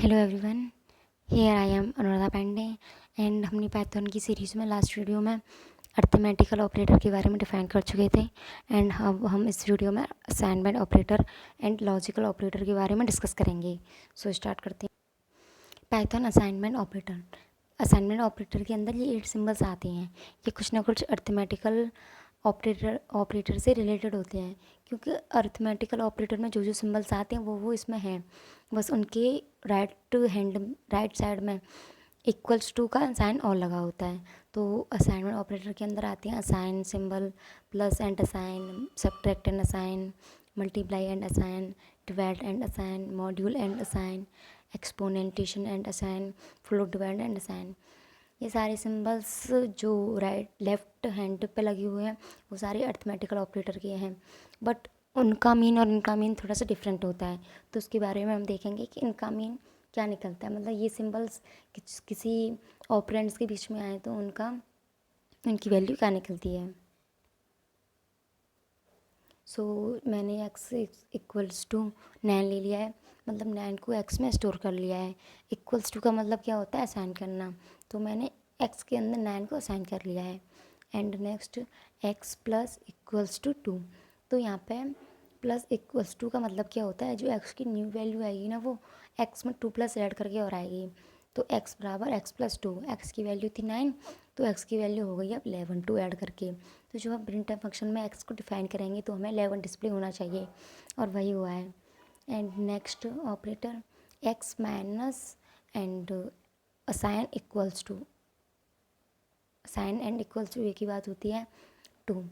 Hello everyone, here I am Anuradha Pandey and हमने Python की series में लास्ट वीडियो में अर्थमेटिकल ऑपरेटर के बारे में डिफाइन कर चुके थे। एंड अब हम इस वीडियो में assignment operator and logical operator के बारे में डिस्कस करेंगे। सो स्टार्ट करते हैं। पाइथन असाइनमेंट ऑपरेटर के अंदर ये 8 सिंबल्स आते हैं। ये कुछ ना कुछ अर्थमेटिकल ऑपरेटर से रिलेटेड होते हैं, क्योंकि अर्थमेटिकल ऑपरेटर में जो जो सिंबल्स आते हैं वो इसमें हैं। बस उनके राइट साइड में इक्वल्स टू का साइन और लगा होता है। तो असाइनमेंट ऑपरेटर के अंदर आते हैं assign symbol, plus and assign, subtract and assign, multiply and assign, divide and assign, module and assign, exponentiation and assign, float divide and assign. ये सारे सिंबल्स जो लेफ्ट हैंड पे लगे हुए हैं वो सारे अर्थमेटिकल ऑपरेटर के हैं, बट उनका मीन और इनका मीन थोड़ा सा डिफरेंट होता है। तो उसके बारे में हम देखेंगे कि इनका मीन क्या निकलता है, मतलब ये सिंबल्स किसी ऑपरेंड्स के बीच में आए तो उनकी वैल्यू क्या निकलती है। सो मैंने x इक्वल्स टू 9 ले लिया है, मतलब 9 को x में स्टोर कर लिया है। इक्वल्स टू का मतलब क्या होता है, असाइन करना। तो मैंने x के अंदर 9 को असाइन कर लिया है। And next x plus equals to 2। तो यहाँ पे प्लस इक्वल्स टू का मतलब क्या होता है, जो x की न्यू वैल्यू आएगी ना वो x में 2 प्लस ऐड करके और आएगी। तो x बराबर x प्लस 2, एक्स की वैल्यू थी 9, तो x की वैल्यू हो गई अब 11 2 ऐड करके। तो जब हम प्रिंट फंक्शन में x को डिफाइन करेंगे तो हमें 11 डिस्प्ले होना चाहिए, और वही हुआ है। And next operator x minus and assign equals to, sign and equals to एक ही बात होती है 2।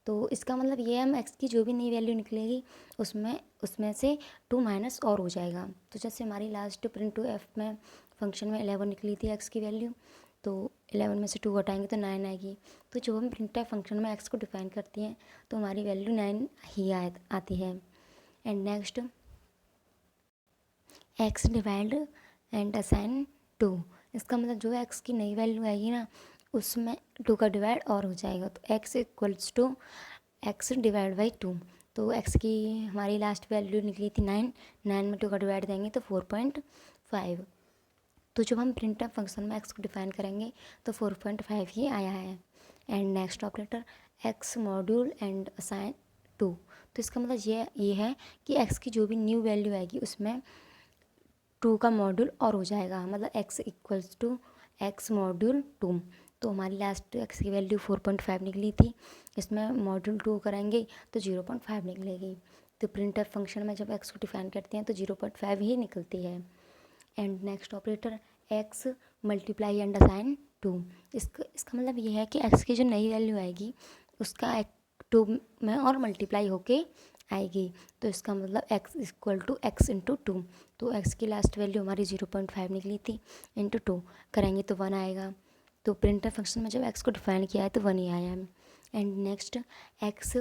तो इसका मतलब ये है, हम x की जो भी नई वैल्यू निकलेगी उसमें से 2 माइनस और हो जाएगा। तो जैसे हमारी लास्ट प्रिंट टू एफ में फंक्शन में 11 निकली थी x की वैल्यू, तो 11 में से 2 घटाएंगे तो 9 आएगी। तो जब हम प्रिंट एफ फंक्शन में x को डिफाइन करती हैं तो हमारी वैल्यू 9 ही आती है। And next x divide and assign 2। इसका मतलब जो x की नई वैल्यू आएगी ना उसमें 2 का डिवाइड और हो जाएगा, तो x equals to x divide by 2। तो x की हमारी लास्ट वैल्यू निकली थी 9, 9 में 2 का डिवाइड देंगे तो 4.5। तो जब हम प्रिंट एफ फंक्शन में x को डिफाइन करेंगे तो 4.5 ही आया है। And next operator x module and assign 2। तो इसका मतलब ये है कि x की जो भी न्यू वैल्यू आएगी उसमें 2 का मॉड्यूल और हो जाएगा, मतलब x equals to x module 2। तो हमारी लास्ट x की वैल्यू 4.5 निकली थी, इसमें मॉड्यूल 2 कराएंगे तो 0.5 निकलेगी। तो प्रिंट एफ फंक्शन में जब x को डिफाइन करते हैं तो 0.5 ही निकलती है। And next operator x multiply and assign 2। इसका मतलब ये है कि x की जो नई वैल्यू आएगी उसका 2 में और मल्टीप्लाई होके आएगी। तो इसका मतलब x equal to x into 2। तो x की लास्ट वैल्यू हमारी 0.5 निकली थी, इंटू 2 करेंगे तो 1 आएगा। तो प्रिंटर फंक्शन में जब x को डिफाइन किया है तो 1 ही आया है। And next x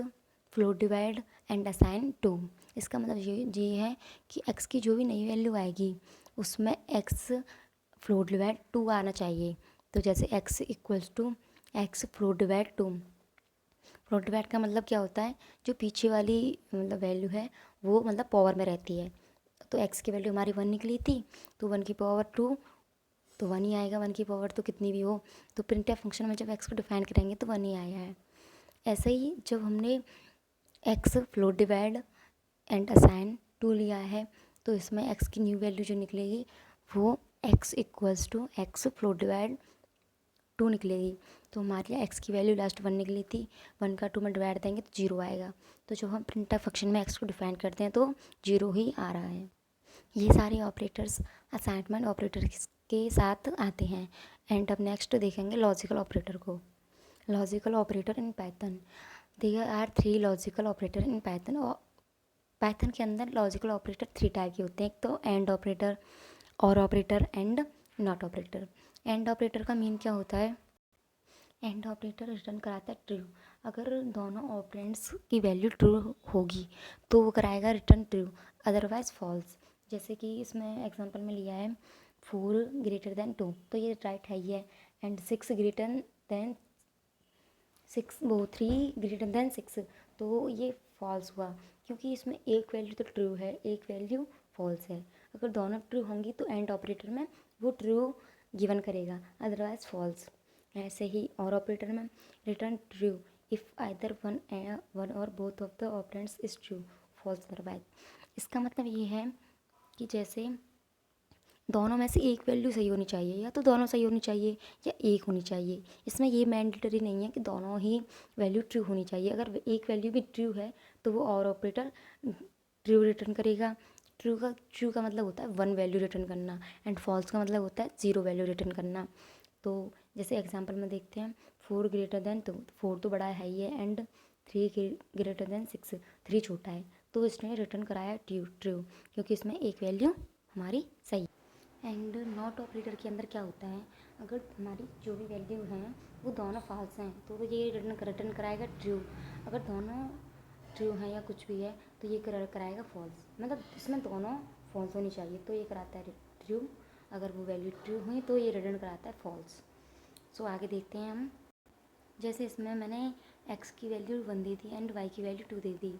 float divide and assign 2। इसका मतलब ये है कि x की जो भी नई वैल्यू आएगी उसमें x फ्लोट डिवाइड 2 आना चाहिए। तो जैसे x equals to x float divide 2। Float divide का मतलब क्या होता है, जो पीछे वाली मतलब वैल्यू है वो मतलब पावर में रहती है। तो x की वैल्यू हमारी 1 निकली थी, तो 1 की पावर 2, तो 1 ही आएगा। 1 की पावर तो कितनी भी हो, तो प्रिंट एफ फंक्शन में जब x को डिफाइन करेंगे तो 1 ही आया है। ऐसे ही जब हमने x float divide and assign 2 लिया है तो इसमें x की न्यू वैल्यू जो निकलेगी वो x equals to x float divide 2 निकलेगी। तो हमारे लिए x की वैल्यू लास्ट 1 निकली थी, 1 का 2 में डिवाइड देंगे तो 0 आएगा। तो जब हम प्रिंट एफ फंक्शन में x को डिफाइन करते हैं तो 0 ही आ रहा है। ये सारे ऑपरेटर्स असाइनमेंट ऑपरेटर के साथ आते हैं। एंड अब नेक्स्ट देखेंगे लॉजिकल ऑपरेटर को। Logical operator in Python, there are 3 logical operator in Python. और पाइथन के अंदर लॉजिकल ऑपरेटर 3 टाइप के होते हैं। एक तो एंड ऑपरेटर, और operator and not operator. And operator का मीन क्या होता है, एंड ऑपरेटर रिटर्न कराता है ट्रू। अगर दोनों ऑपरेंड्स की वैल्यू ट्रू होगी तो वो कराएगा रिटर्न ट्रू, अदरवाइज फॉल्स। जैसे कि इसमें एग्जांपल में लिया है 4 ग्रेटर देन 2, तो ये राइट है ही है। एंड 6 ग्रेटर देन 6, वो 3 ग्रेटर देन 6, तो ये फॉल्स हुआ, क्योंकि इसमें एक वैल्यू तो ट्रू है, एक वैल्यू फॉल्स है। अगर दोनों ट्रू होंगी तो एंड ऑपरेटर में वो ट्रू गिवन करेगा, अदरवाइज फॉल्स। ऐसे ही और ऑपरेटर में return true if either one or both of the operands is true, false otherwise. इसका मतलब ये है कि जैसे दोनों में से एक वैल्यू सही होनी चाहिए, या तो दोनों सही होनी चाहिए या एक होनी चाहिए। इसमें ये मैंडेटरी नहीं है कि दोनों ही वैल्यू ट्रू होनी चाहिए। अगर एक वैल्यू भी ट्रू है तो वो और ऑपरेटर ट्रू रिटर्न करेगा। ट्रू का मतलब होता है वन वैल्यू रिटर्न करना, एंड फॉल्स का मतलब होता है ज़ीरो वैल्यू रिटर्न करना। तो जैसे एग्जांपल में देखते हैं, 4 ग्रेटर देन 2, 4 तो बड़ा है ही है, एंड 3 ग्रेटर देन 6, 3 छोटा है, तो इसने रिटर्न कराया ट्रू क्योंकि इसमें एक वैल्यू हमारी सही। एंड नॉट ऑपरेटर के अंदर क्या होता है, अगर हमारी जो भी वैल्यू हैं वो दोनों फॉल्स हैं तो ये रिटर्न कराएगा ट्रू। अगर दोनों ट्रू हैं या कुछ भी है तो ये कराएगा फॉल्स, मतलब इसमें दोनों फॉल्स होनी चाहिए तो ये कराता है ट्रू। अगर वो वैल्यू ट्रू हुई तो ये रिटर्न कराता है फॉल्स। सो आगे देखते हैं हम। जैसे इसमें मैंने x की value 1 they the and y की वैल्यू 2 दे दी,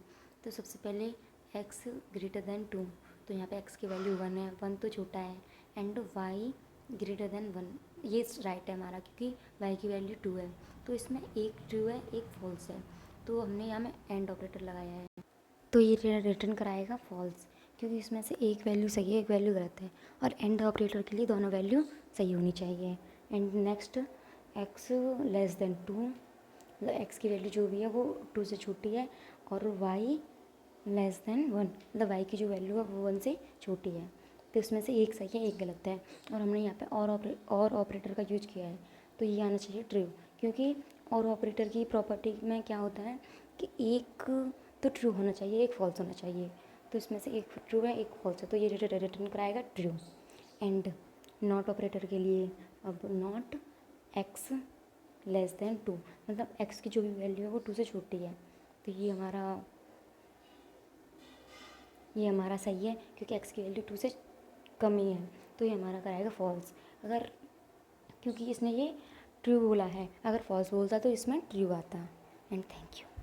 तो सबसे पहले x ग्रेटर देन 2, तो यहाँ पे x की वैल्यू 1 है, 1 तो छोटा है, एंड y ग्रेटर देन 1, ये राइट है हमारा क्योंकि y की वैल्यू 2 है, तो इसमें एक ट्रू है एक फॉल्स है, तो हमने यहाँ में एंड ऑपरेटर लगाया है, तो ये रिटर्न कराएगा फॉल्स क्योंकि इसमें से एक वैल्यू सही है एक वैल्यू गलत है, और एंड ऑपरेटर के लिए दोनों वैल्यू सही होनी चाहिए। And next x less than 2, मतलब x की वैल्यू जो भी है वो 2 से छोटी है, और y लेस देन 1, मतलब y की जो वैल्यू है वो 1 से छोटी है, तो इसमें से एक सही है एक गलत है, और हमने यहाँ पे और ऑपरेटर का यूज किया है, तो ये आना चाहिए ट्रू, क्योंकि और ऑपरेटर की प्रॉपर्टी में क्या होता है कि एक तो ट्रू होना चाहिए एक फॉल्स होना चाहिए, तो इसमें से एक ट्रू है एक फॉल्स है, तो ये रिटर्न कराएगा ट्रू। एंड नॉट ऑपरेटर के लिए, अब नॉट x लेस देन 2, मतलब x की जो भी वैल्यू है वो 2 से छोटी है, तो ये हमारा सही है क्योंकि x की वैल्यू 2 से कम ही है, तो ये हमारा कराएगा फॉल्स। अगर क्योंकि इसने ये ट्रू बोला है, अगर फॉल्स बोलता तो इसमें ट्रू आता। And thank you.